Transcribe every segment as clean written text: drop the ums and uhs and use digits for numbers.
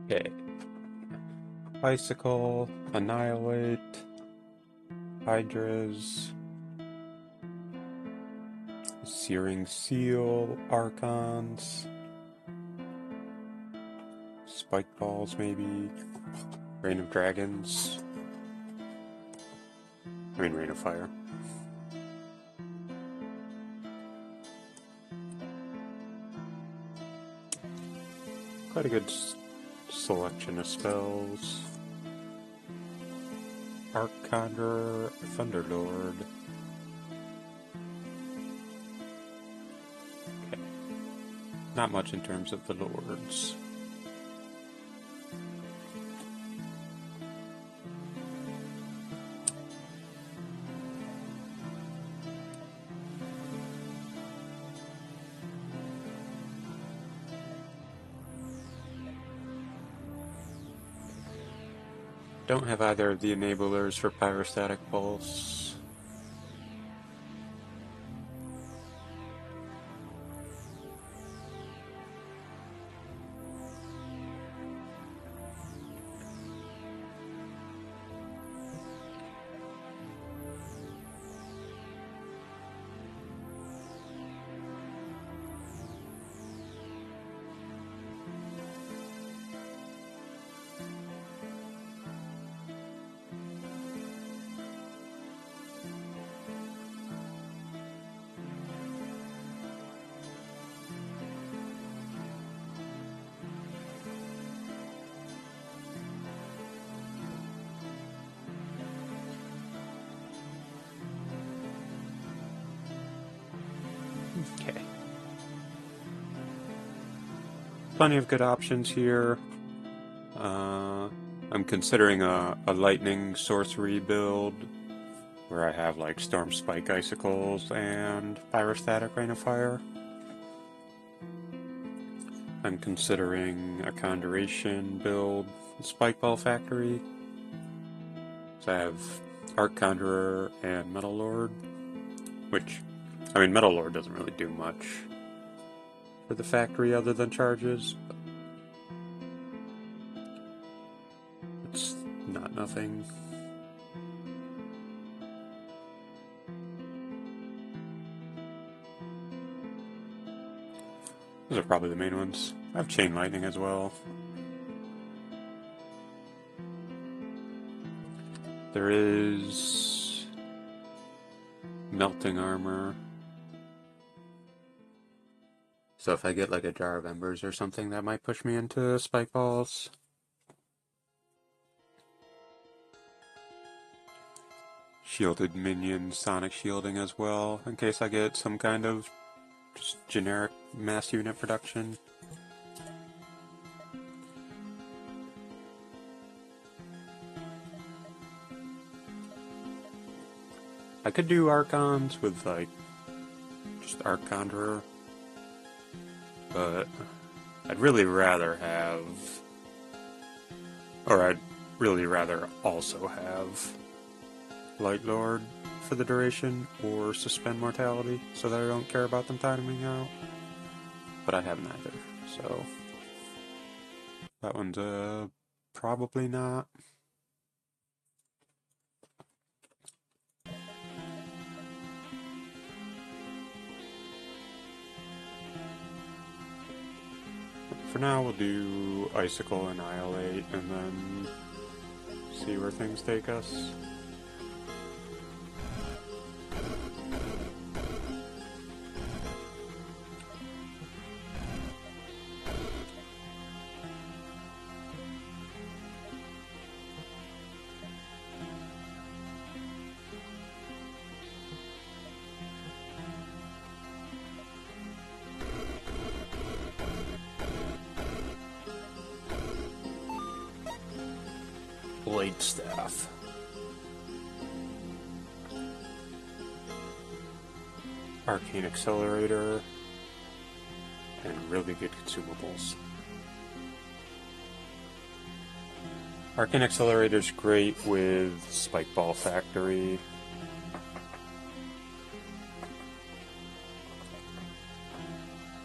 Okay. Bicycle, Annihilate, Hydras, Searing Seal, Archons, Spike Balls maybe, Rain of Dragons, Rain of Fire. Quite a good selection of spells. Archconjurer, Thunderlord. Okay. Not much in terms of the lords. Don't have either of the enablers for Pyrostatic Pulse. Okay. Plenty of good options here. I'm considering a lightning sorcery build where I have like Storm Spike Icicles and Pyrostatic Rain of Fire. I'm considering a Conjuration build, Spikeball Factory. So I have Arc Conjurer and Metal Lord, which, I mean, Metal Lord doesn't really do much for the factory other than charges, but it's not nothing. Those are probably the main ones. I have Chain Lightning as well. There is Melting Armor. So if I get like a Jar of Embers or something, that might push me into Spike Balls. Shielded Minion, Sonic Shielding as well, in case I get some kind of just generic mass unit production. I could do Archons with like just Arc Conjurer, but I'd really rather have, or I'd really rather also have Light Lord for the duration, or Suspend Mortality, so that I don't care about them timing out. But I have neither, so that one's probably not. For now, we'll do Icicle Annihilate, and then see where things take us. Blade Staff. Arcane Accelerator, and really good consumables. Arcane Accelerator's great with Spikeball Factory.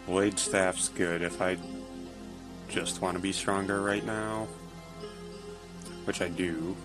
Blade Staff's good if I just want to be stronger right now, which I do.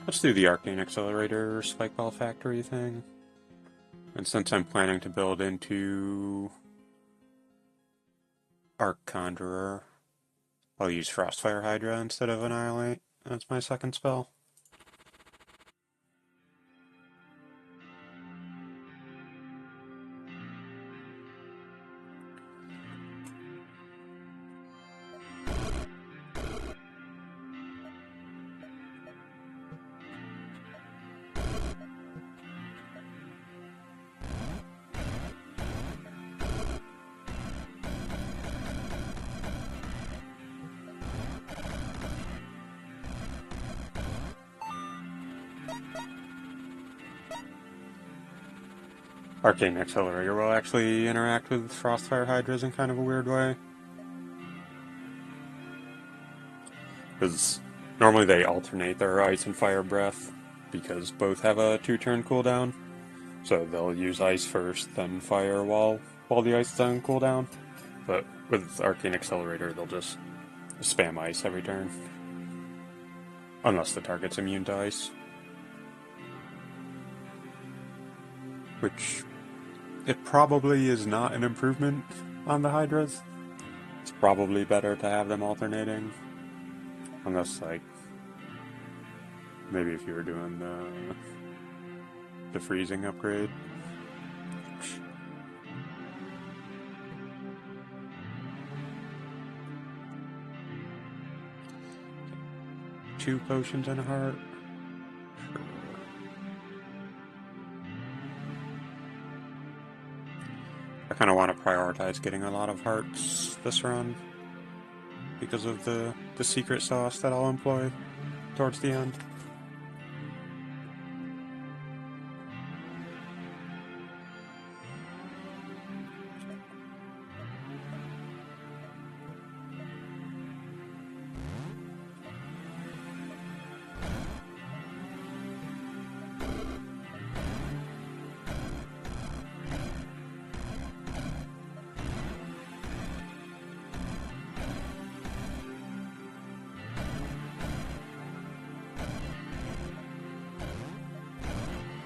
Let's do the Arcane Accelerator Spikeball Factory thing. And since I'm planning to build into Arc Conjurer, I'll use Frostfire Hydra instead of Annihilate as my second spell. Arcane Accelerator will actually interact with Frostfire Hydras in kind of a weird way. Because normally they alternate their Ice and Fire Breath, because both have a 2-turn cooldown. So they'll use Ice first, then Fire while the Ice is on cooldown. But with Arcane Accelerator, they'll just spam Ice every turn. Unless the target's immune to Ice. Which, it probably is not an improvement on the Hydras. It's probably better to have them alternating. Unless, like, maybe if you were doing the freezing upgrade. Two potions and a heart. Sure. I kind of want to prioritize getting a lot of hearts this run because of the secret sauce that I'll employ towards the end.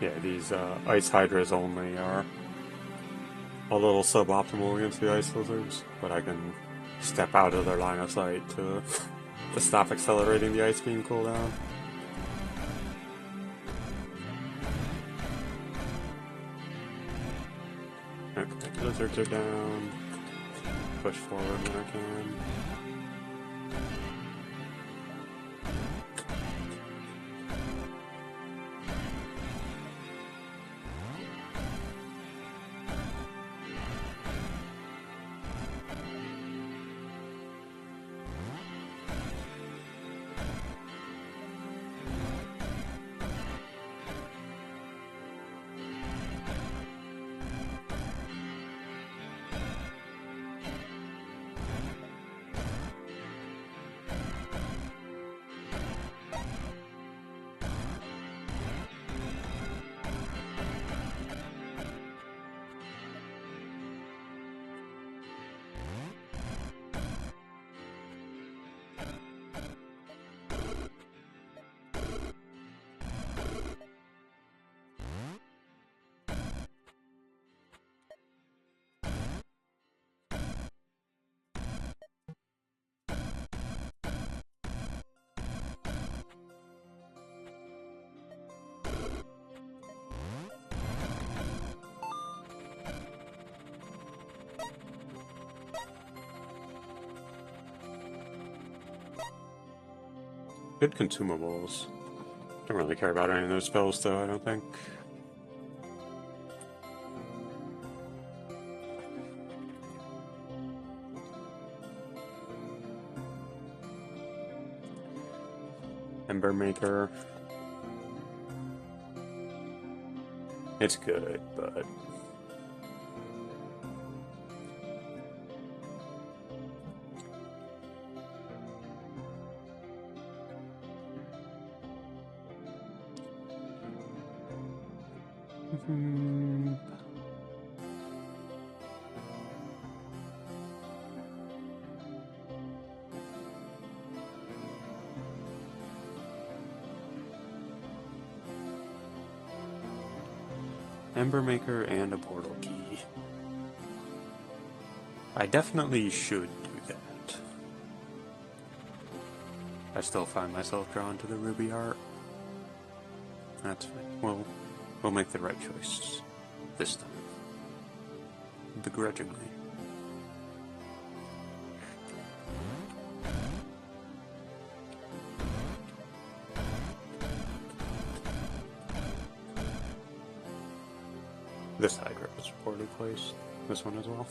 Yeah, these Ice Hydras only are a little suboptimal against the Ice Lizards, but I can step out of their line of sight to stop accelerating the Ice Beam cooldown. Okay, Lizards are down. Push forward when I can. Good consumables. Don't really care about any of those spells, though, I don't think. Ember Maker. It's good, but... Ember Maker and a portal key. I definitely should do that. I still find myself drawn to the ruby art. That's fine. We'll make the right choice this time. Begrudgingly. This Hydra is poorly placed. This one as well.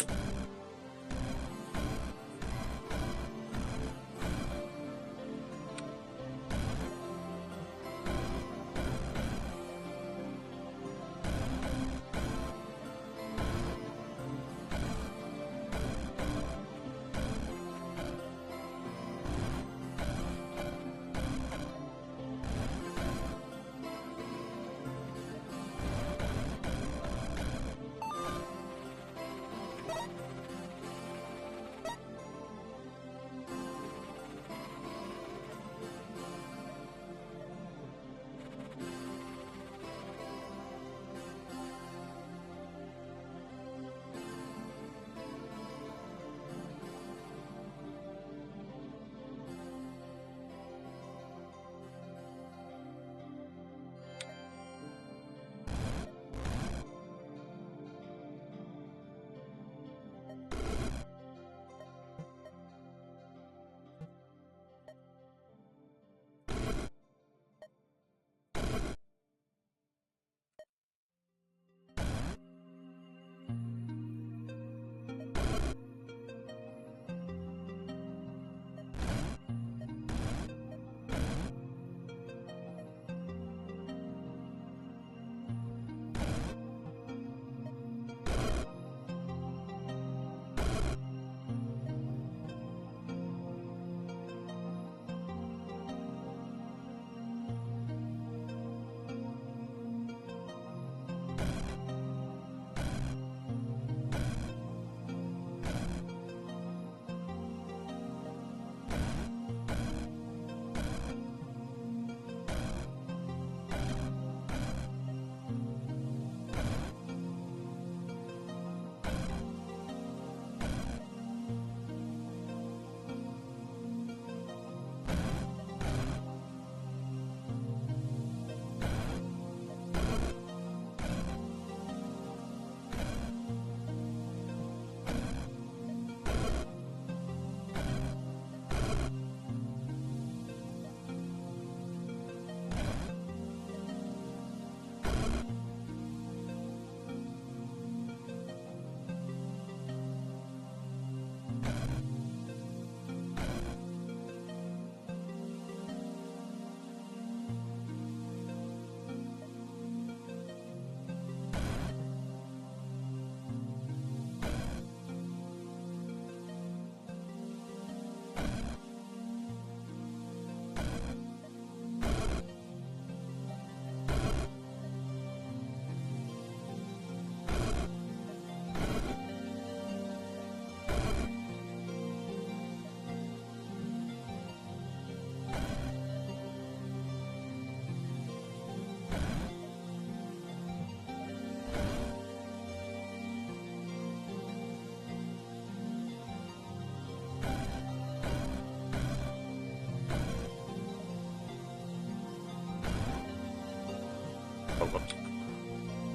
Oh, whoops.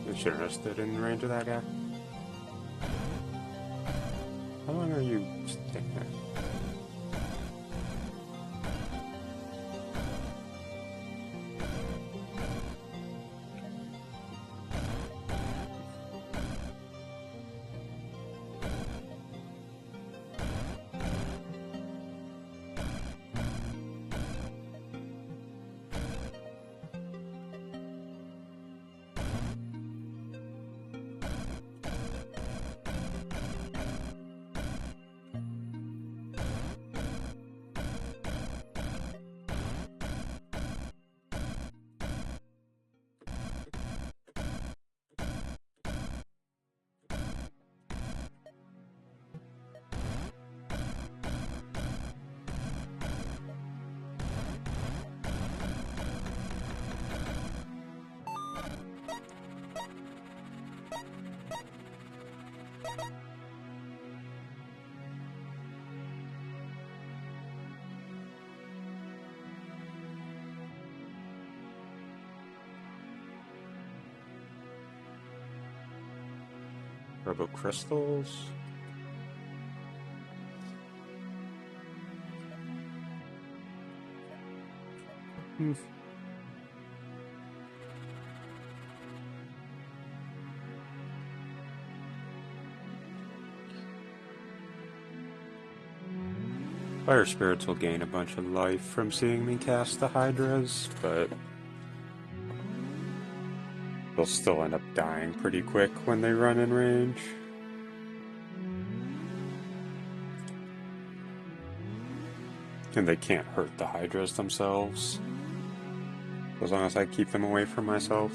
I should have stood in range of that guy. How long are you staying there? Robo crystals. Fire spirits will gain a bunch of life from seeing me cast the hydras, but they'll still end up dying pretty quick when they run in range. And they can't hurt the hydras themselves. As long as I keep them away from myself,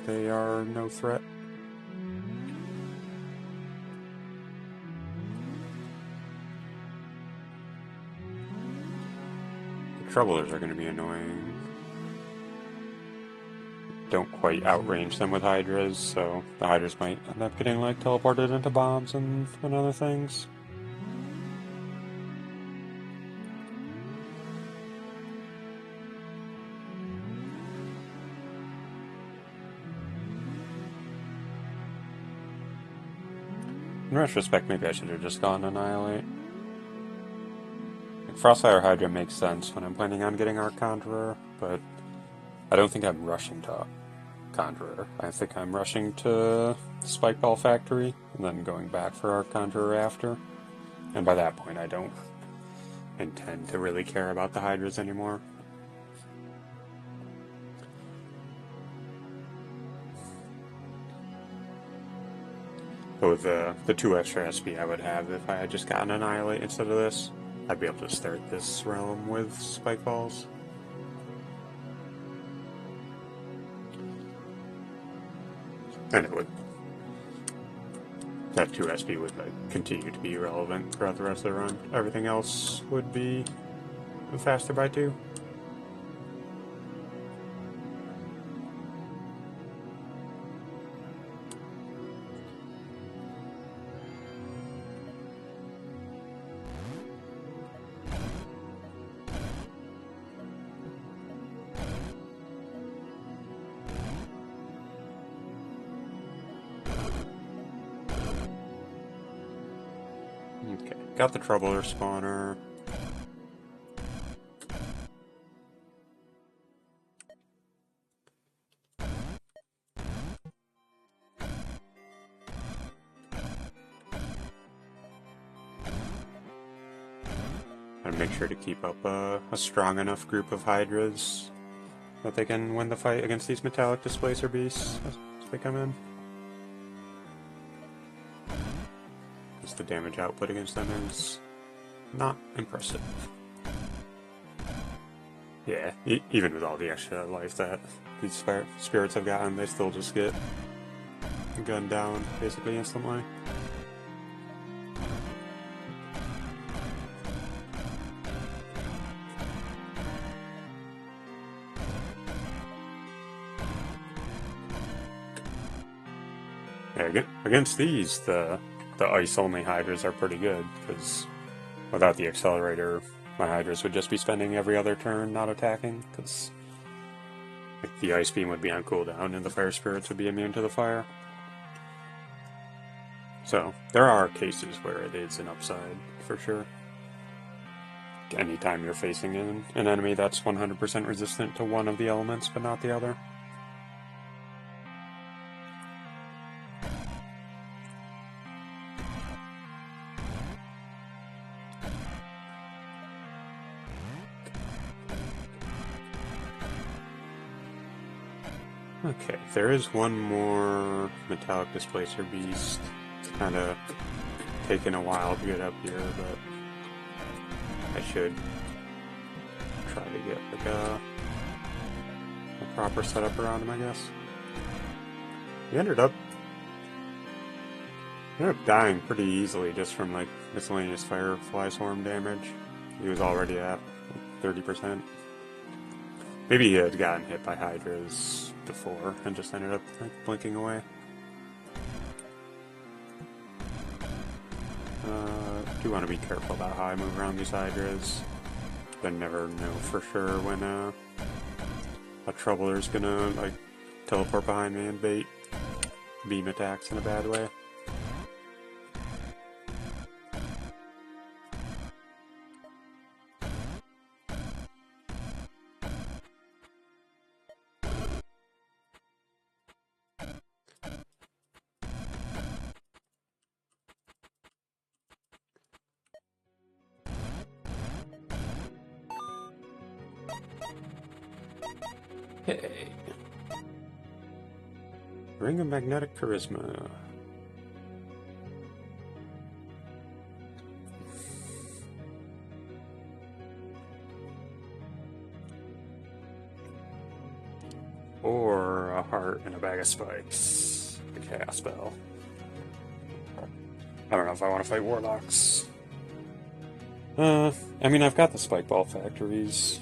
they are no threat. The troublers are going to be annoying. Don't quite outrange them with hydras, so the hydras might end up getting like teleported into bombs and other things. In retrospect, maybe I should have just gone Annihilate. Like, Frostfire Hydra makes sense when I'm planning on getting Arc Conjurer, but I don't think I'm rushing to Conjurer. I think I'm rushing to Spikeball Factory, and then going back for Arc Conjurer after. And by that point, I don't intend to really care about the Hydras anymore. So the 2 extra SP I would have if I had just gotten Annihilate instead of this, I'd be able to start this realm with Spike Balls. And it would. That 2 SP would continue to be relevant throughout the rest of the run. Everything else would be faster by 2. Okay, got the Troubler spawner. And make sure to keep up a strong enough group of Hydras that they can win the fight against these metallic displacer beasts as they come in. Because the damage output against them is not impressive. Yeah, even with all the extra life that these spirits have gotten, they still just get gunned down basically instantly. Yeah, against these, the ice-only Hydras are pretty good, because without the accelerator, my Hydras would just be spending every other turn not attacking, because like, the Ice Beam would be on cooldown and the Fire Spirits would be immune to the fire. So, there are cases where it is an upside, for sure. Anytime you're facing an enemy that's 100% resistant to one of the elements but not the other. Okay, there is one more Metallic Displacer Beast. It's kind of taken a while to get up here, but I should try to get like a proper setup around him, I guess. He ended up dying pretty easily just from like miscellaneous Firefly Swarm damage. He was already at 30%. Maybe he had gotten hit by Hydras before and just ended up like blinking away. Do want to be careful about how I move around these hydras. I never know for sure when a troubler's gonna like teleport behind me and bait beam attacks in a bad way. Hey. Ring of Magnetic Charisma. Or a heart and a bag of spikes. A chaos spell. I don't know if I want to fight warlocks. I mean, I've got the Spikeball Factories.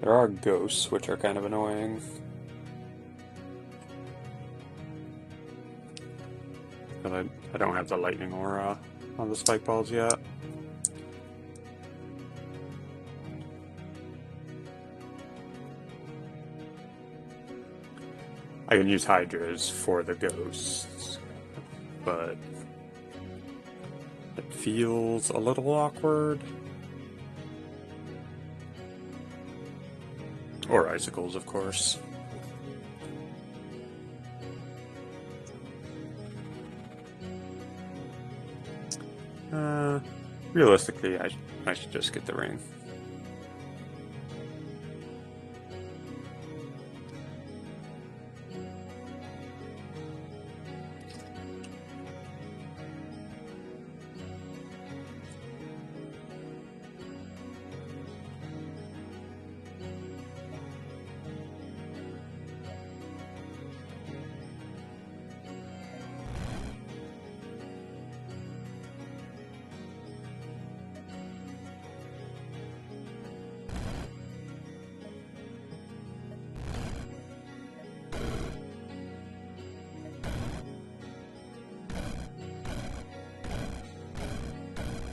There are ghosts, which are kind of annoying. But I don't have the lightning aura on the spike balls yet. I can use hydras for the ghosts, but it feels a little awkward. Or icicles, of course. Realistically, I should just get the ring.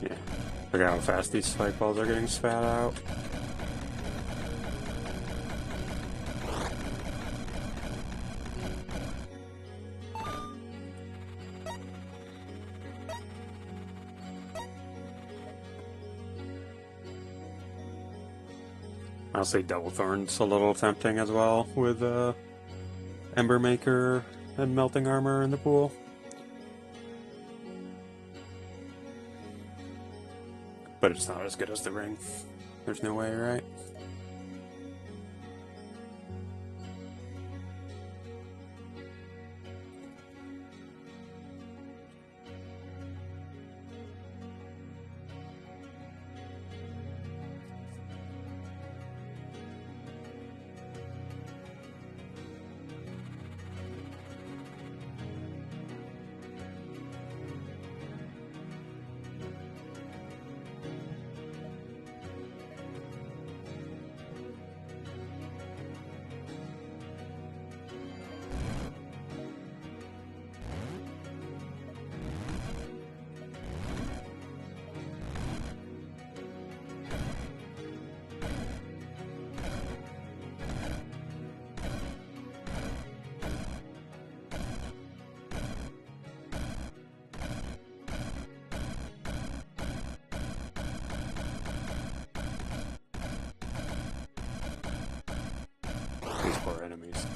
Yeah. Look at how fast these spike balls are getting spat out. Honestly, Double Thorn's a little tempting as well with Ember Maker and Melting Armor in the pool. But it's not as good as the ring. There's no way, right? These poor enemies.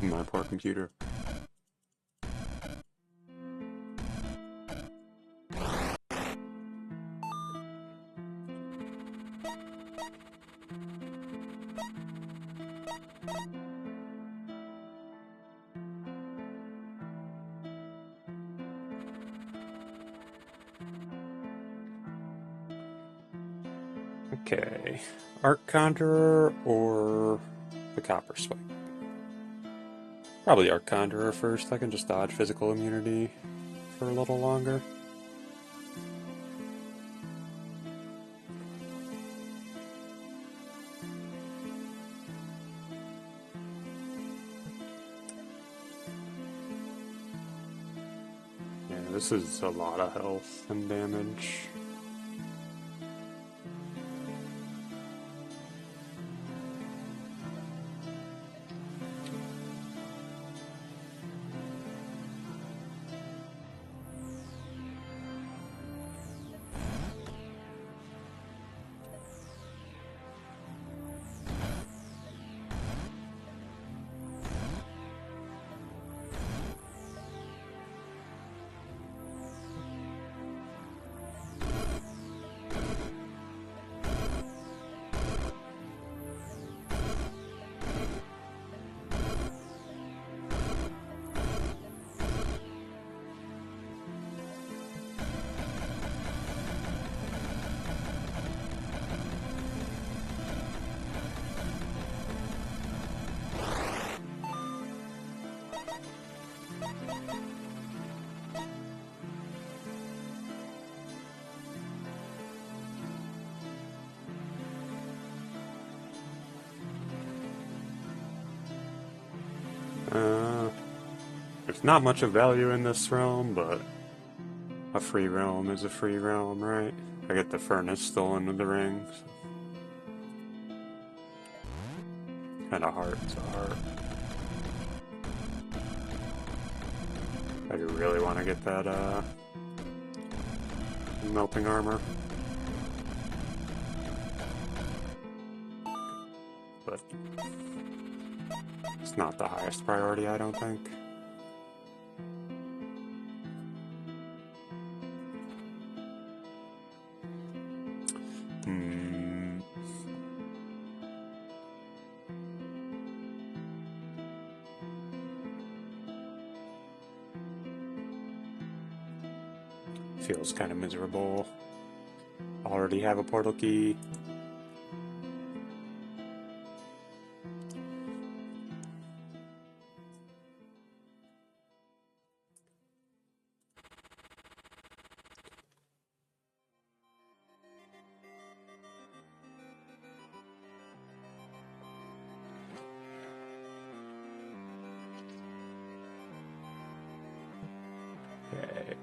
My poor computer. Okay, Arc Conjurer or the Copper Spike? Probably Arc Conjurer first. I can just dodge physical immunity for a little longer. this is a lot of health and damage. There's not much of value in this realm, but a free realm is a free realm, right? I get the furnace stolen with the ring. So. And a heart's a heart. I do really want to get that, melting armor. But it's not the highest priority, I don't think. Feels kind of miserable. Already have a portal key. Okay.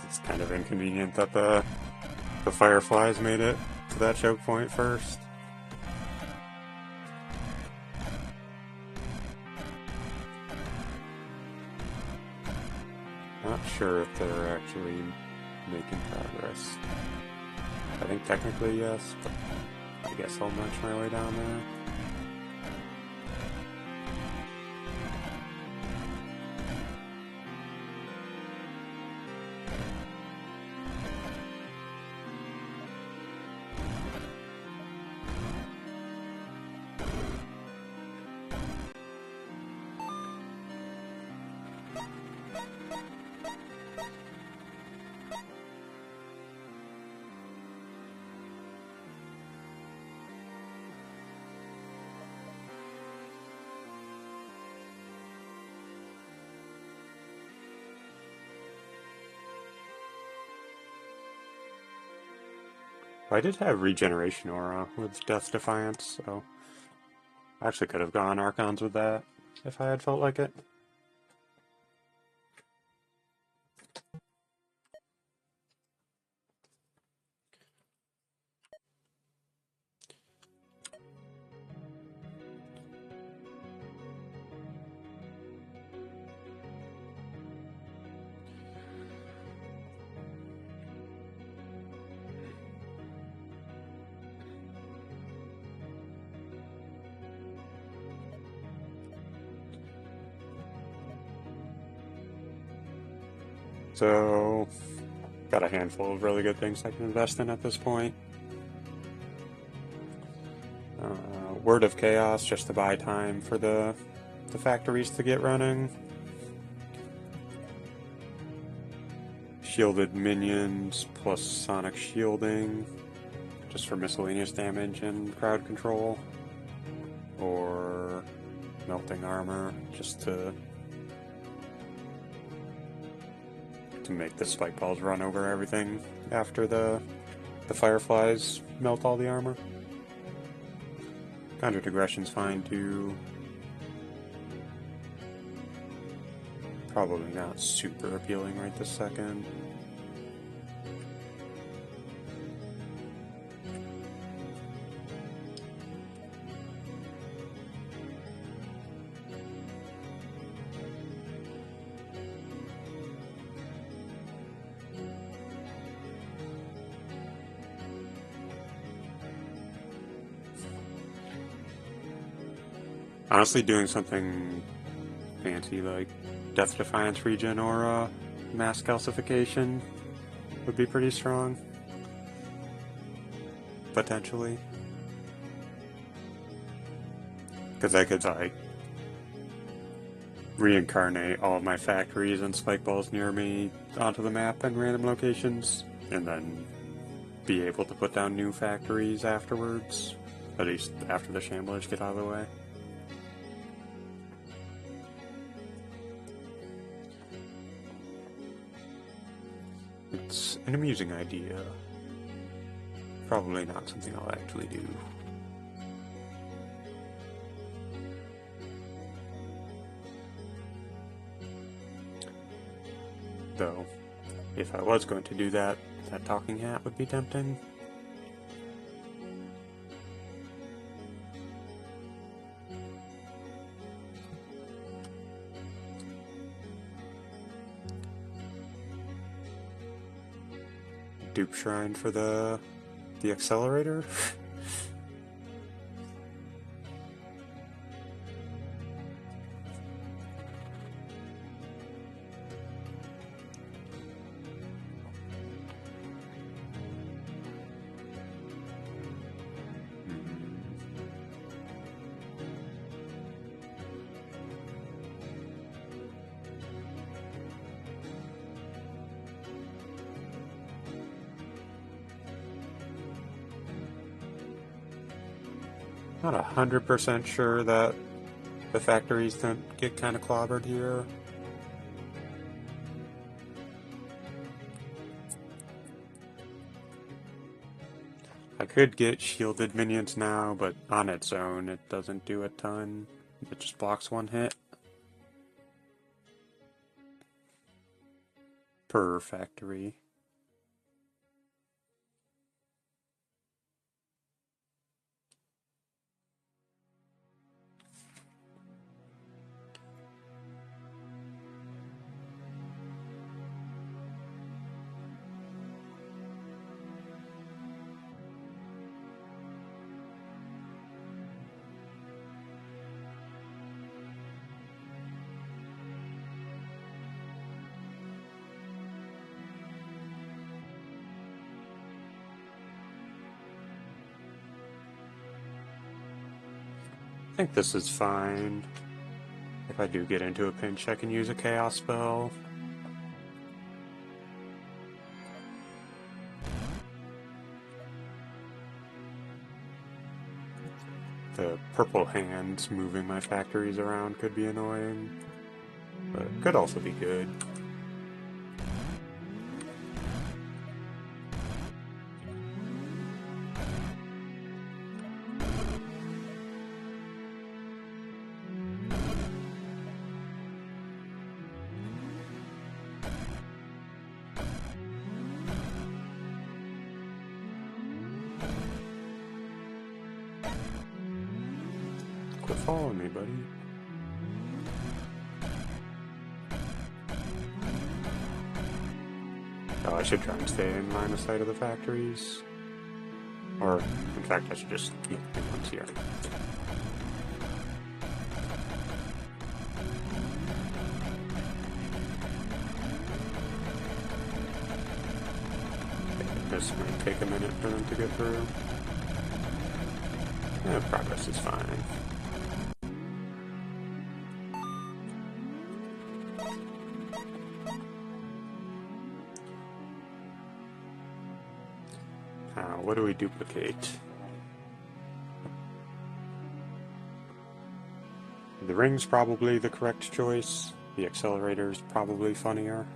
It's kind of inconvenient that the fireflies made it to that choke point first. Not sure if they're actually making progress. I think technically yes, but I guess I'll march my way down there. I did have Regeneration Aura with Death Defiance, so I actually could have gone Archons with that if I had felt like it. So, got a handful of really good things I can invest in at this point. Word of Chaos, just to buy time for the factories to get running. Shielded minions plus sonic shielding, just for miscellaneous damage and crowd control. Or melting armor, just to make the spike balls run over everything after the fireflies melt all the armor. Conjured aggression's fine too. Probably not super appealing right this second. Honestly, doing something fancy like Death Defiance regen or mass calcification would be pretty strong. Potentially. Because I could, like, reincarnate all of my factories and spike balls near me onto the map in random locations, and then be able to put down new factories afterwards, at least after the shamblers get out of the way. It's an amusing idea. Probably not something I'll actually do. Though, if I was going to do that, that talking hat would be tempting. Dupe shrine for the accelerator. Not 100% sure that the factories don't get kind of clobbered here. I could get shielded minions now, but on its own it doesn't do a ton. It just blocks one hit per factory. I think this is fine. If I do get into a pinch, I can use a chaos spell. The purple hands moving my factories around could be annoying, but it could also be good. Quit following me, buddy. Oh, I should try and stay in line of sight of the factories. Or, in fact, I should just keep the ones here. this might take a minute for them to get through. Yeah, progress is fine. What do we duplicate? The ring's probably the correct choice. The accelerator's probably funnier.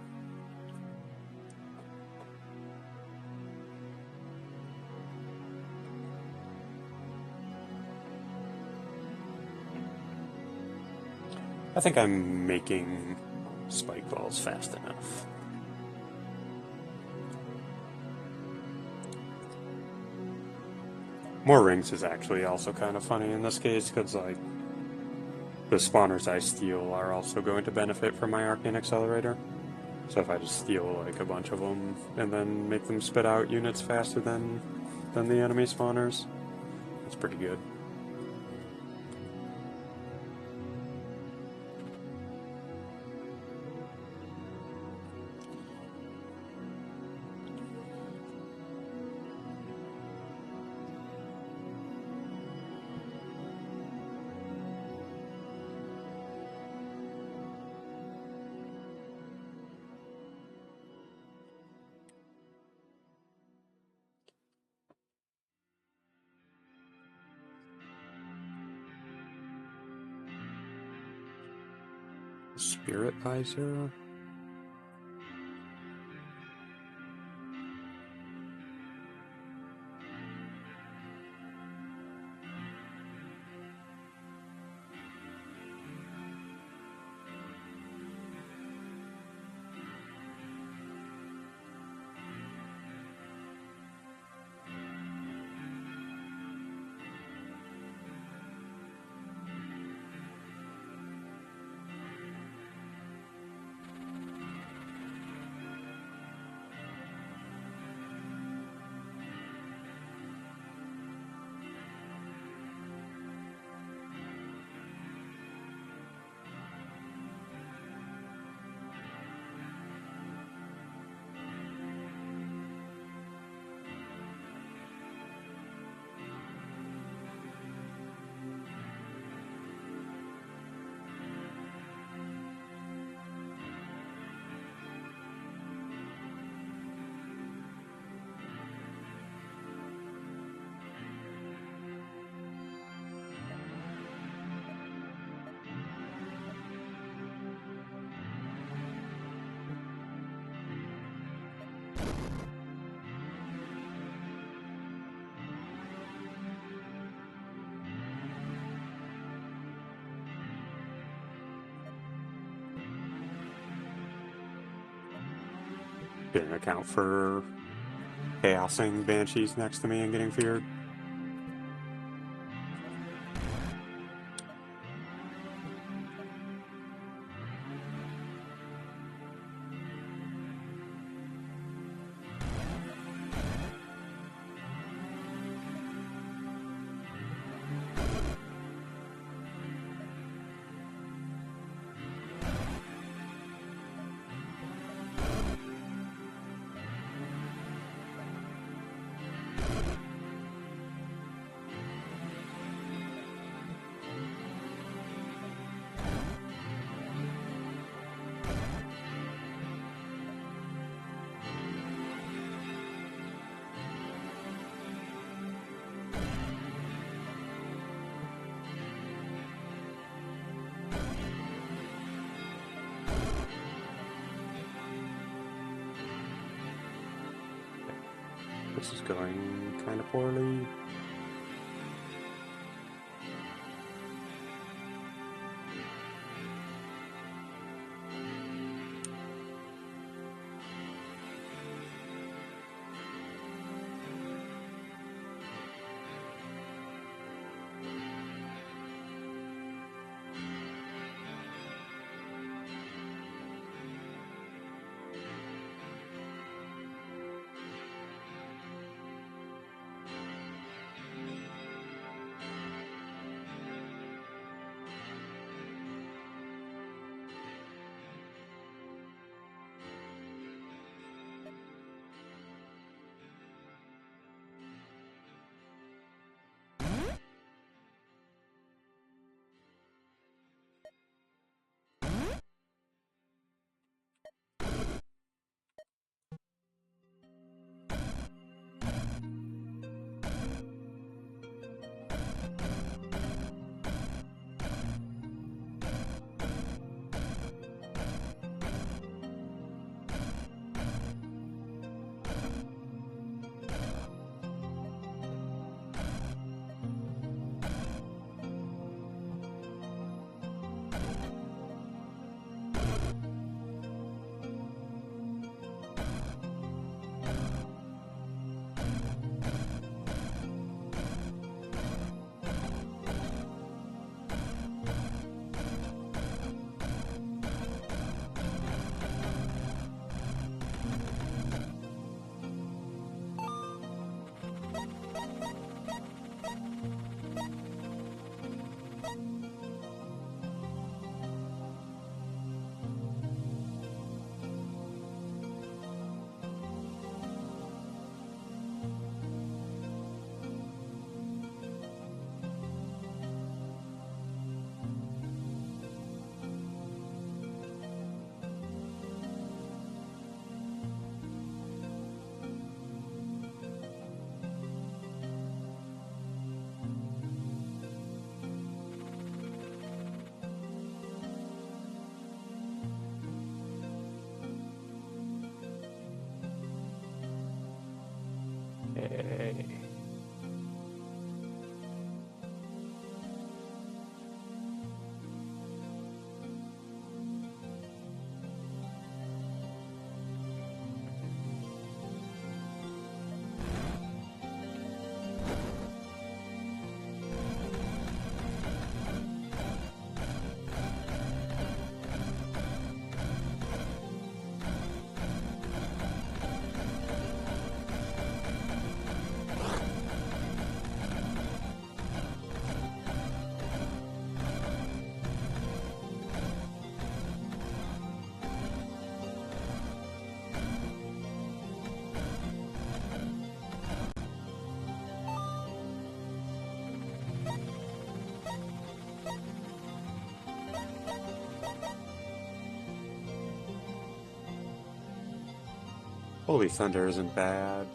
I think I'm making spike balls fast enough. More rings is actually also kind of funny in this case, because, like, the spawners I steal are also going to benefit from my arcane accelerator. So if I just steal, like, a bunch of them and then make them spit out units faster than the enemy spawners, that's pretty good. Spikeball. Didn't account for chaosing banshees next to me and getting feared. This is going kind of poorly. Holy Thunder isn't bad.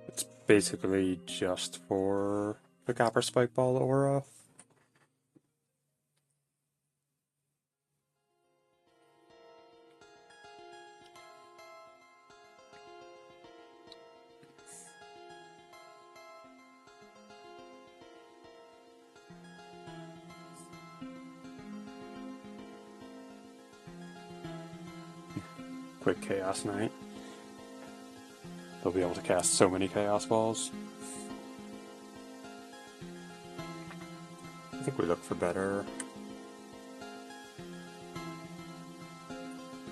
It's basically just for the Copper Spikeball aura. Quick Chaos Knight. They'll be able to cast so many Chaos Balls. I think we look for better.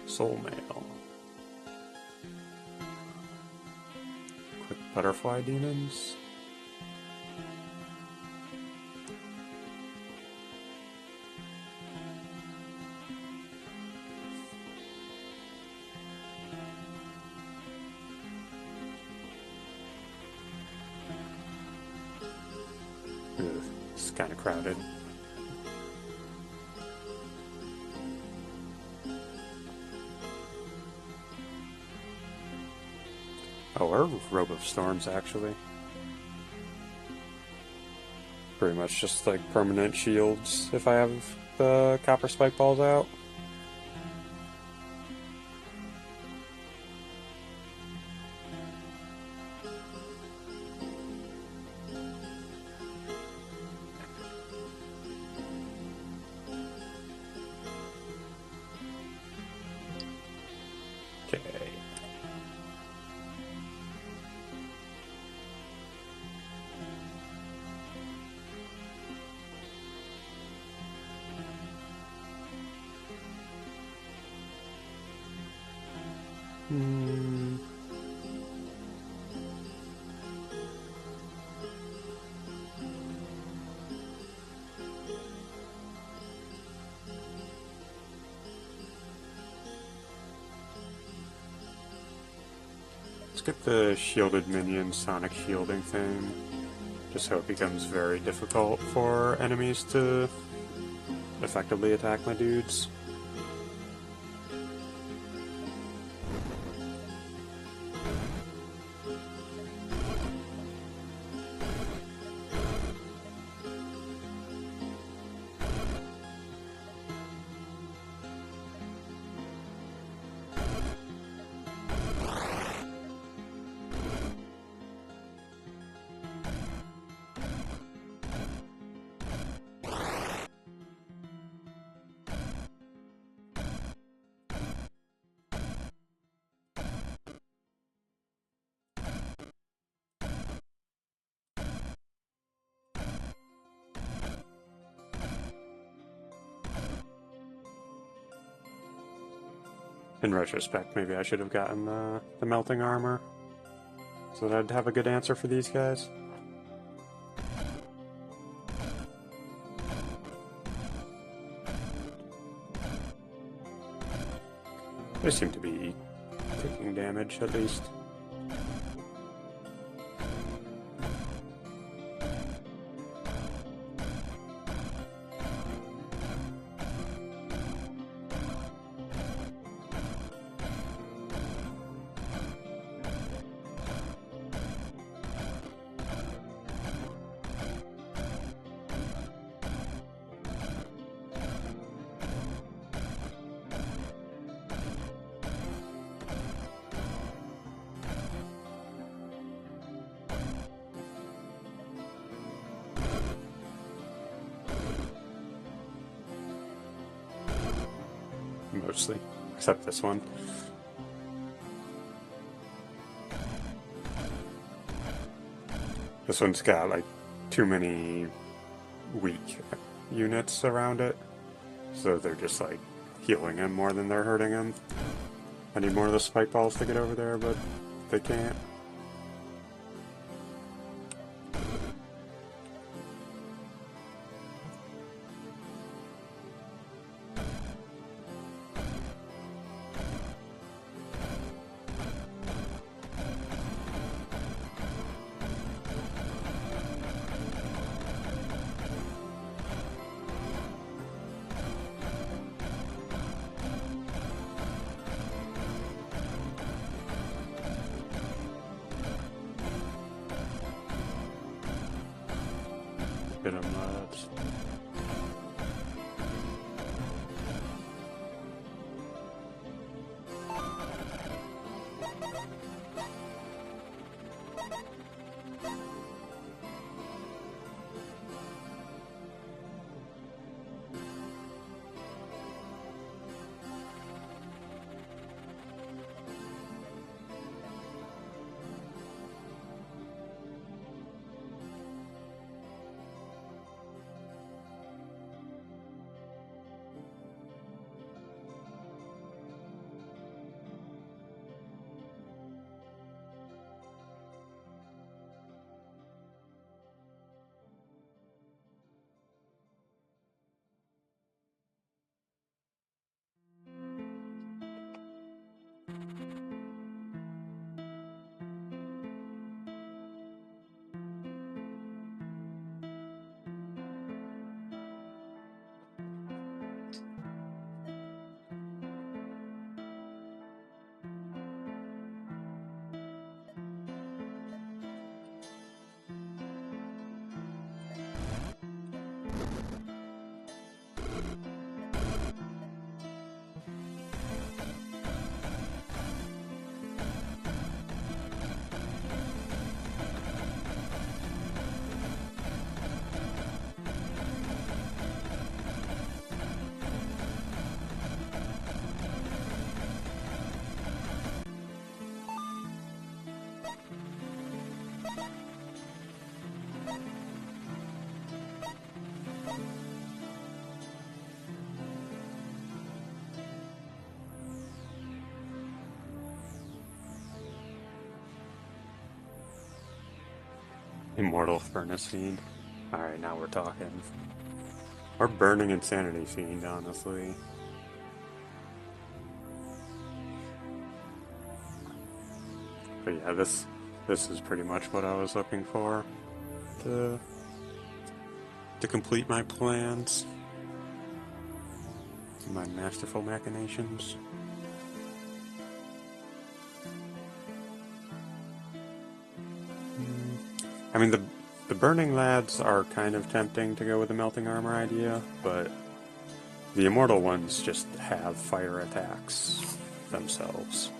Soul Mail. Quick Butterfly Demons. Ugh, it's kind of crowded. Oh, or Robe of Storms, actually. Pretty much just like permanent shields if I have the Copper Spike Balls out. Okay. Let's get the shielded minion sonic shielding thing, just so it becomes very difficult for enemies to effectively attack my dudes. In retrospect, maybe I should have gotten the melting armor, so that I'd have a good answer for these guys. They seem to be taking damage, at least. Mostly, except this one. This one's got like too many weak units around it, so they're just like healing him more than they're hurting him. I need more of the spike balls to get over there, but they can't. Get them, lads. Immortal Furnace Fiend. Alright, now we're talking. Or Burning Insanity Fiend, honestly. But yeah, this is pretty much what I was looking for to complete my plans. My masterful machinations. I mean, the Burning Lads are kind of tempting to go with the Melting Armor idea, but the Immortal ones just have fire attacks themselves.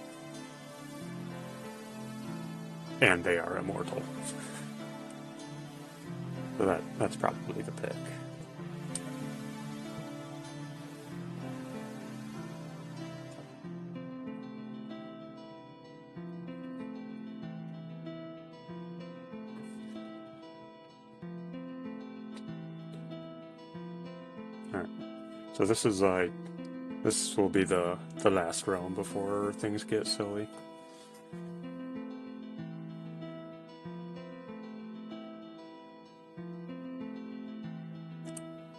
And they are immortal. So that's probably the pick. Alright. So this will be the last realm before things get silly.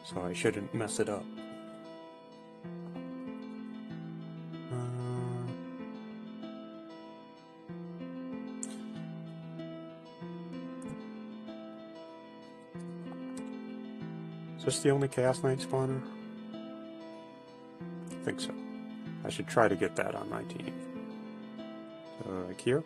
So I shouldn't mess it up. Is this the only Chaos Knight spawner? I think so. I should try to get that on my team. So, like here.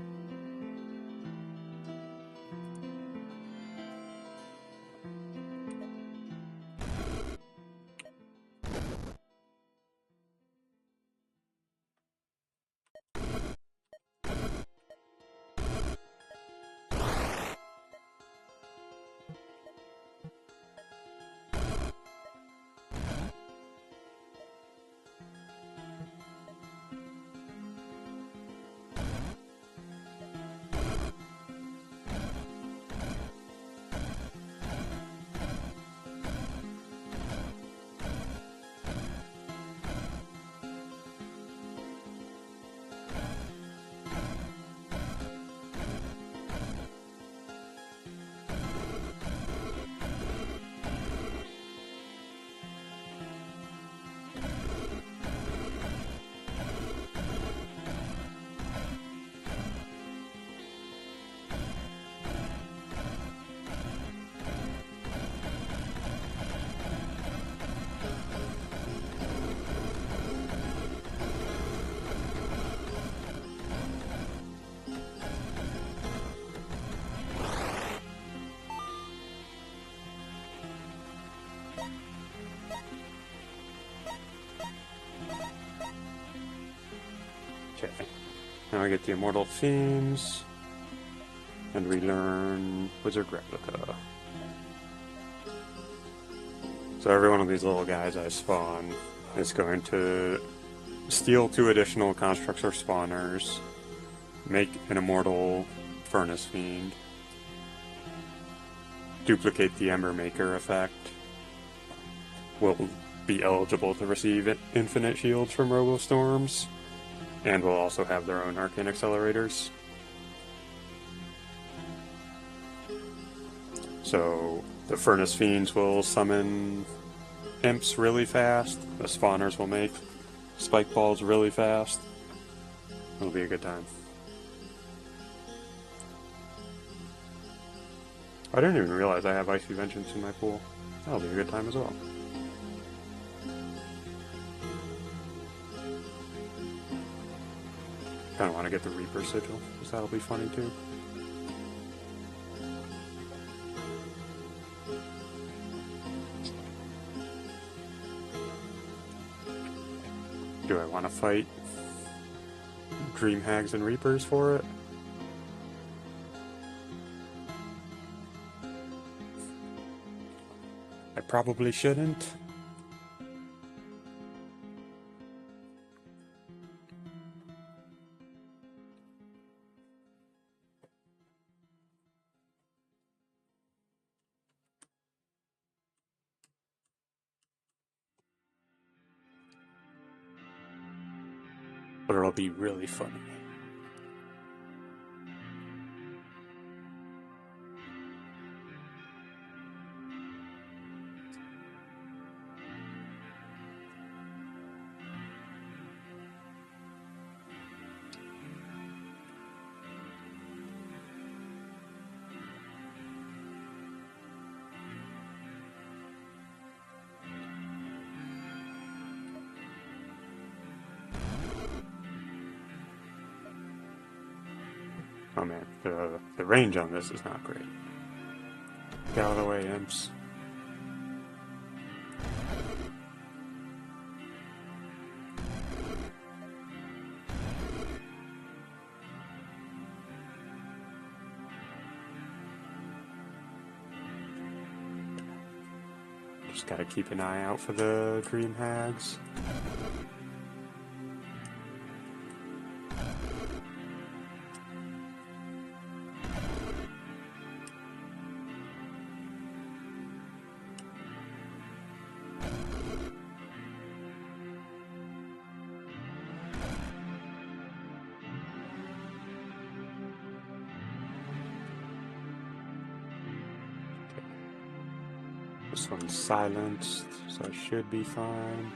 Okay, now I get the Immortal Fiends, and we learn Wizard Replica. So every one of these little guys I spawn is going to steal 2 additional constructs or spawners, make an Immortal Furnace Fiend, duplicate the Ember Maker effect, will be eligible to receive infinite shields from Robo Storms, and will also have their own arcane accelerators. So the Furnace Fiends will summon imps really fast, the spawners will make spike balls really fast. It'll be a good time. I didn't even realize I have Icy Vengeance in my pool. That'll be a good time as well. Kinda want to get the Reaper Sigil, because that'll be funny too. Do I want to fight Dream Hags and Reapers for it? I probably shouldn't. But it'll be really funny. Oh man, the range on this is not great. Get out of the way, imps. Just gotta keep an eye out for the Dream Hags. This one's silenced, so I should be fine.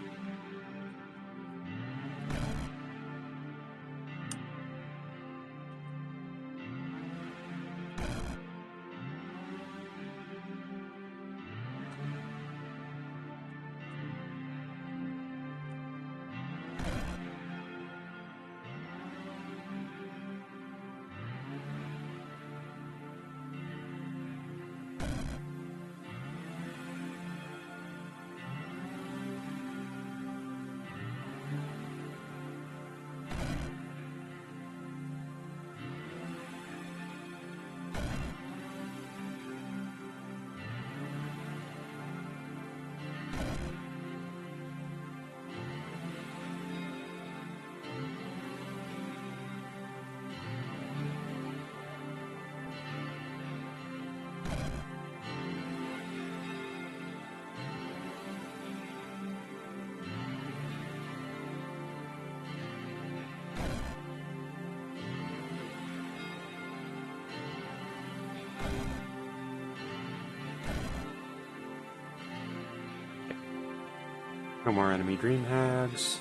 No more enemy Dream Hags.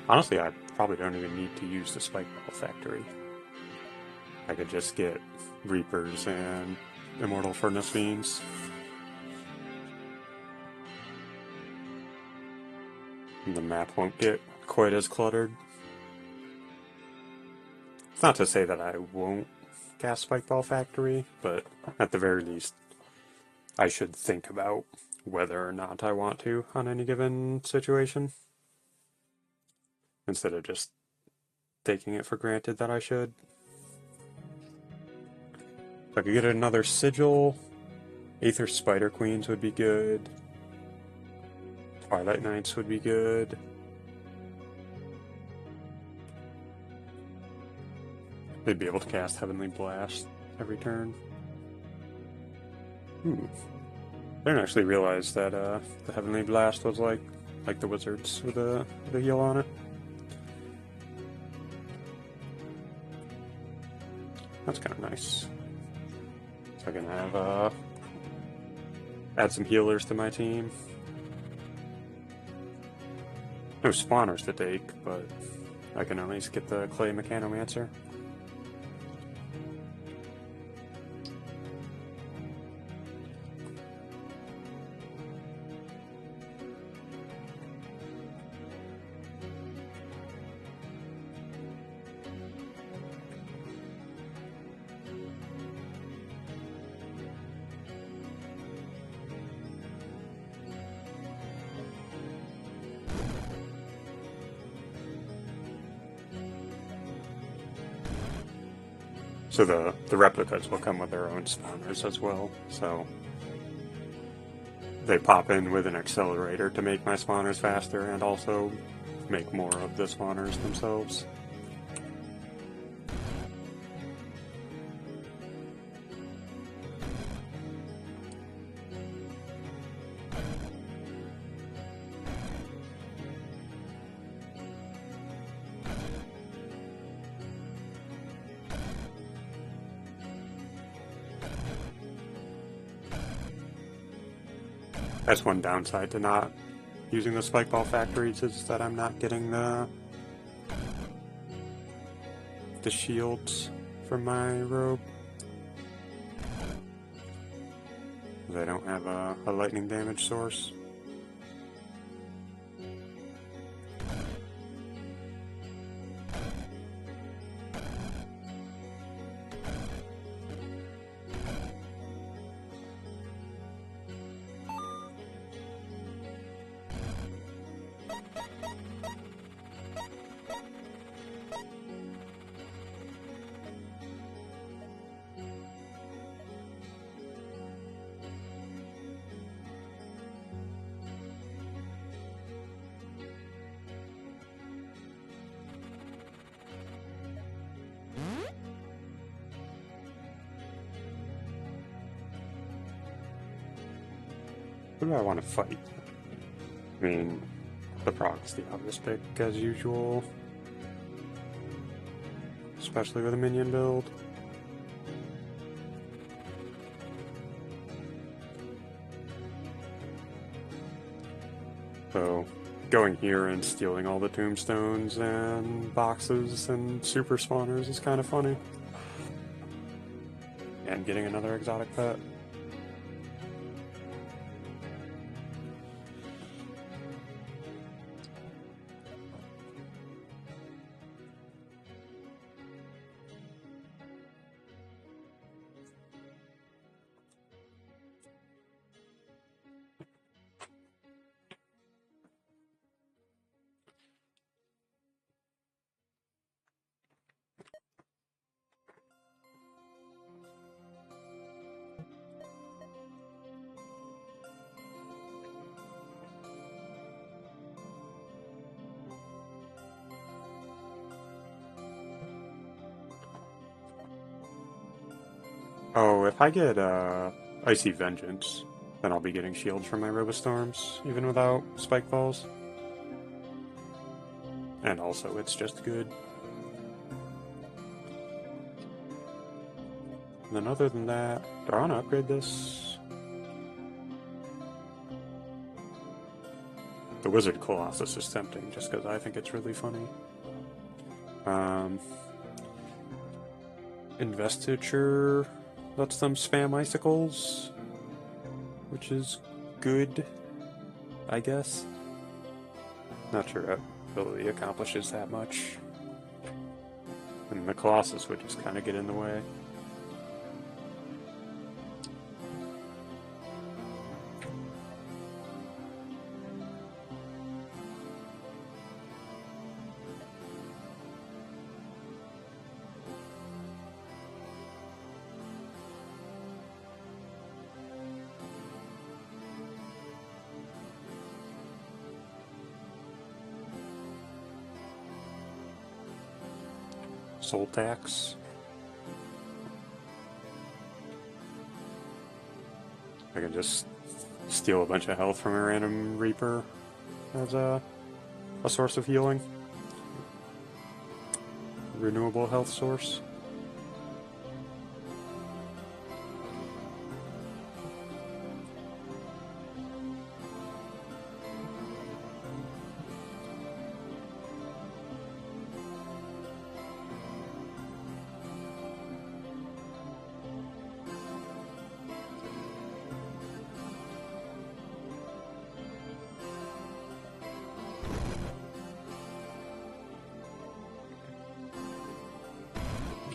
Honestly, I probably don't even need to use the Spikeball Factory. I could just get Reapers and Immortal Furnace Fiends. the map won't get quite as cluttered. It's not to say that I won't cast Spikeball Factory, but at the very least, I should think about whether or not I want to on any given situation, instead of just taking it for granted that I should. If I could get another sigil, Aether Spider Queens would be good. Twilight Knights would be good. They'd be able to cast Heavenly Blast every turn. I didn't actually realize that the Heavenly Blast was like the Wizards with a heal on it. That's kind of nice. So I can have add some healers to my team. No spawners to take, but I can at least get the Clay Mechanomancer. So the replicas will come with their own spawners as well, so they pop in with an accelerator to make my spawners faster and also make more of the spawners themselves. That's one downside to not using the Spikeball Factories, is that I'm not getting the shields from my robe. They don't have a lightning damage source. Who do I want to fight? I mean, the Proc's the obvious pick, as usual. Especially with a minion build. So, going here and stealing all the tombstones and boxes and super spawners is kind of funny. And getting another exotic pet. Oh, if I get Icy Vengeance, then I'll be getting shields from my Robostorms, even without Spike Balls. And also, it's just good. And then other than that, do I want to upgrade this? The Wizard Colossus is tempting, just because I think it's really funny. Investiture lets them spam icicles, which is good, I guess. Not sure that ability accomplishes that much. And the Colossus would just kind of get in the way. Soul tax. I can just steal a bunch of health from a random Reaper as a source of healing. Renewable health source.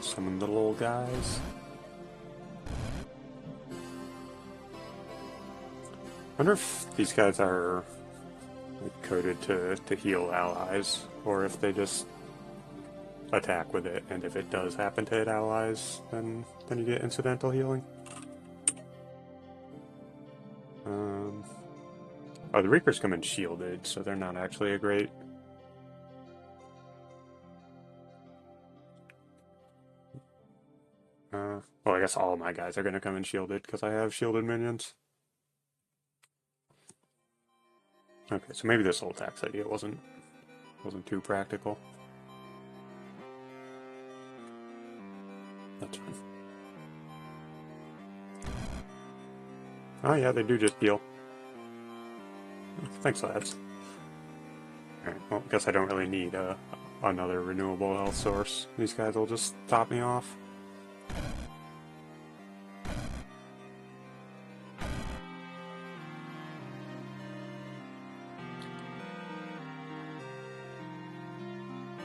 Summon the little guys. I wonder if these guys are like, coded to heal allies, or if they just attack with it, and if it does happen to hit allies, then you get incidental healing. Oh, the Reapers come in shielded, so they're not actually a great... well, I guess all my guys are going to come in shielded, because I have shielded minions. Okay, so maybe this whole tax idea wasn't too practical. That's fine. Oh yeah, they do just heal. Thanks, lads. Alright, well, I guess I don't really need another renewable health source. These guys will just top me off.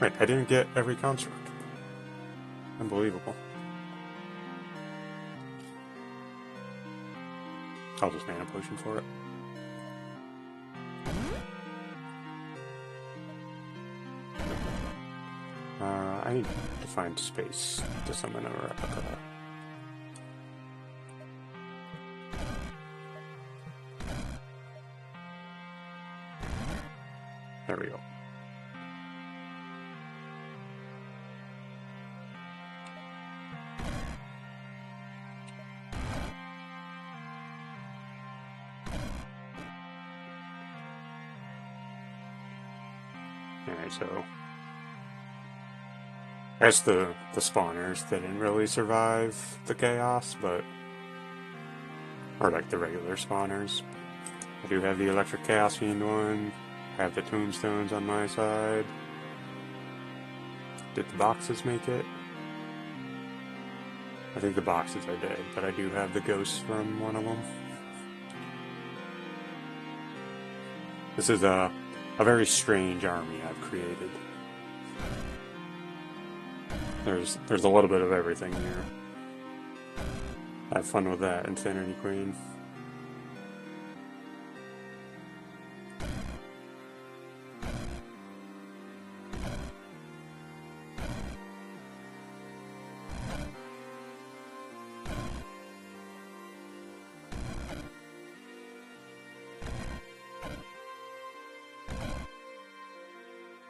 Wait, I didn't get every construct. Unbelievable. I'll just mana potion for it. I need to find space to summon a replica. There we go. Alright, so I guess the spawners didn't really survive the chaos, but or like the regular spawners. I do have the electric chaos fiend one. I have the tombstones on my side. Did the boxes make it? I think the boxes are dead, but I do have the ghosts from one of them. This is a very strange army I've created. There's a little bit of everything here. Have fun with that, Insanity Queen.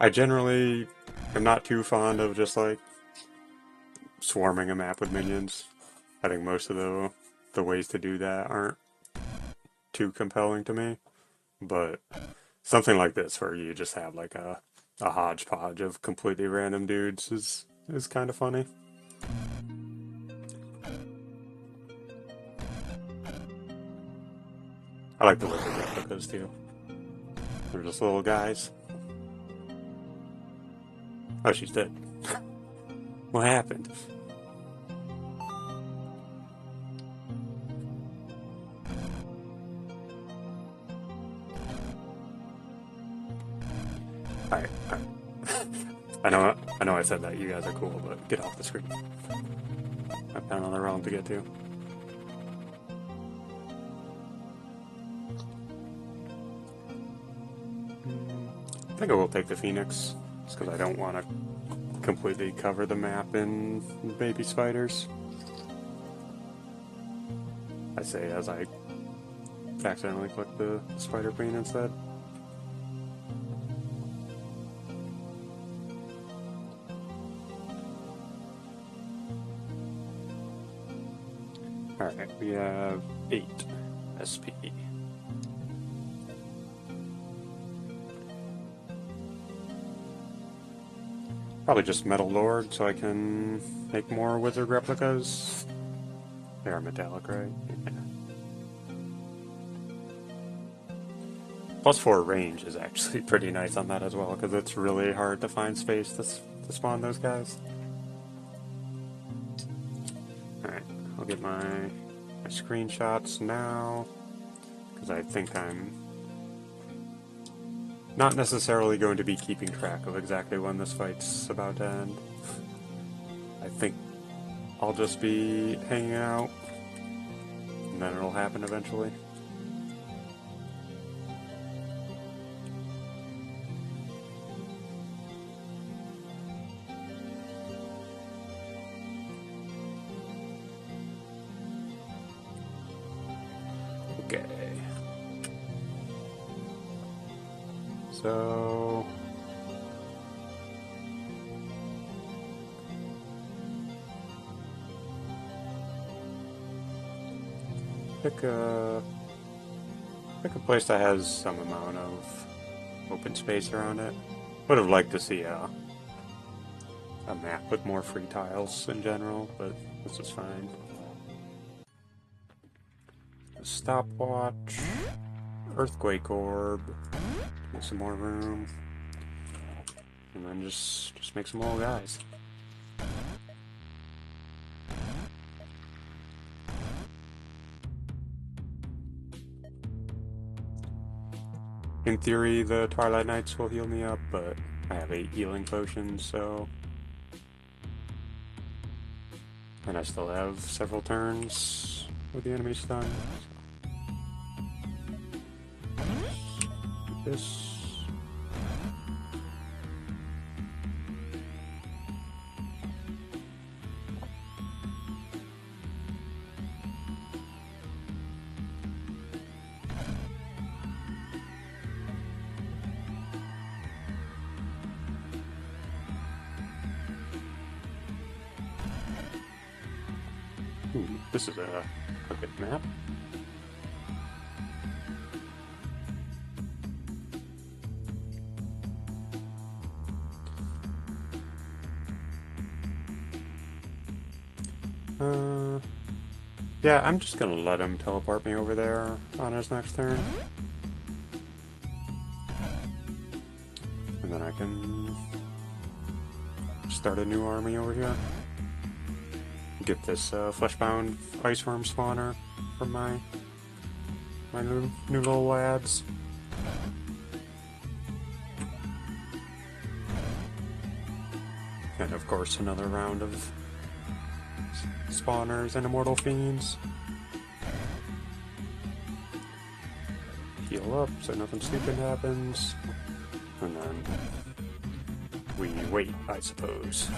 I generally am not too fond of just like swarming a map with minions. I think most of the ways to do that aren't too compelling to me, but something like this where you just have like a hodgepodge of completely random dudes is kind of funny. I like the Wizard Replicas too. They're just little guys. Oh, she's dead. What happened? know I said that you guys are cool, but get off the screen. I found another realm to get to. I think I will take the Phoenix, just because I don't want to completely cover the map in baby spiders. I say as I accidentally click the Spider Queen instead. Alright, we have 8 SP. Probably just Metal Lord so I can make more Wizard Replicas. They are metallic, right? Yeah. +4 range is actually pretty nice on that as well, because it's really hard to find space to spawn those guys. Alright, I'll get my screenshots now, because I think I'm not necessarily going to be keeping track of exactly when this fight's about to end. I think I'll just be hanging out, and then it'll happen eventually. Okay. So pick a place that has some amount of open space around it. Would have liked to see a map with more free tiles in general, but this is fine. A stopwatch, earthquake orb, make some more room, and then just make some more guys. In theory, the Twilight Knights will heal me up, but I have 8 healing potions, so... And I still have several turns with the enemy stun. This... Ooh, this is a good map. Yeah, I'm just gonna let him teleport me over there on his next turn. And then I can start a new army over here. Get this fleshbound ice worm spawner from my new little lads. And of course another round of spawners and immortal fiends. Heal up so nothing stupid happens. And then we wait, I suppose.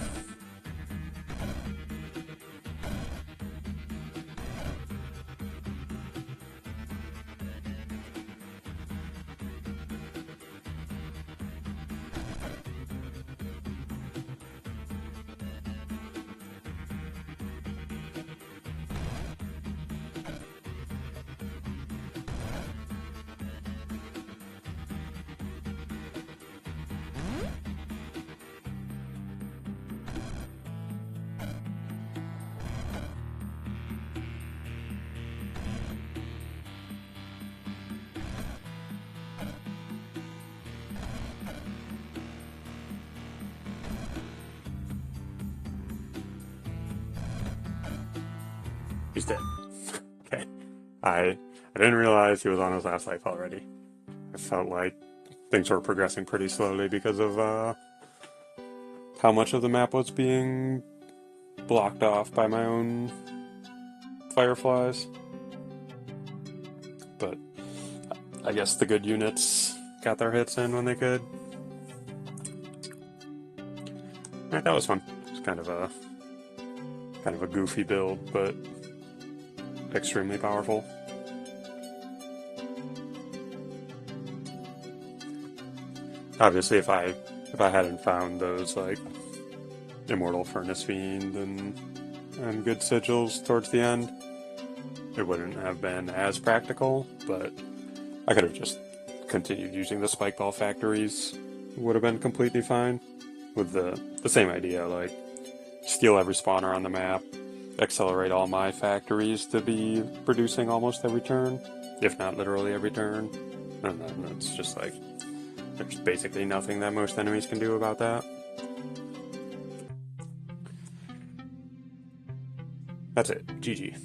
He's dead. Okay. I didn't realize he was on his last life already. I felt like things were progressing pretty slowly because of how much of the map was being blocked off by my own fireflies. But I guess the good units got their hits in when they could. Alright, that was fun. It's kind of a goofy build, but extremely powerful. Obviously, if I hadn't found those like Immortal Furnace Fiend and good sigils towards the end, it wouldn't have been as practical, but I could have just continued using the Spikeball Factories. Would have been completely fine with the same idea, like steal every spawner on the map, accelerate all my factories to be producing almost every turn, if not literally every turn, and then it's just like there's basically nothing that most enemies can do about that. That's it. GG.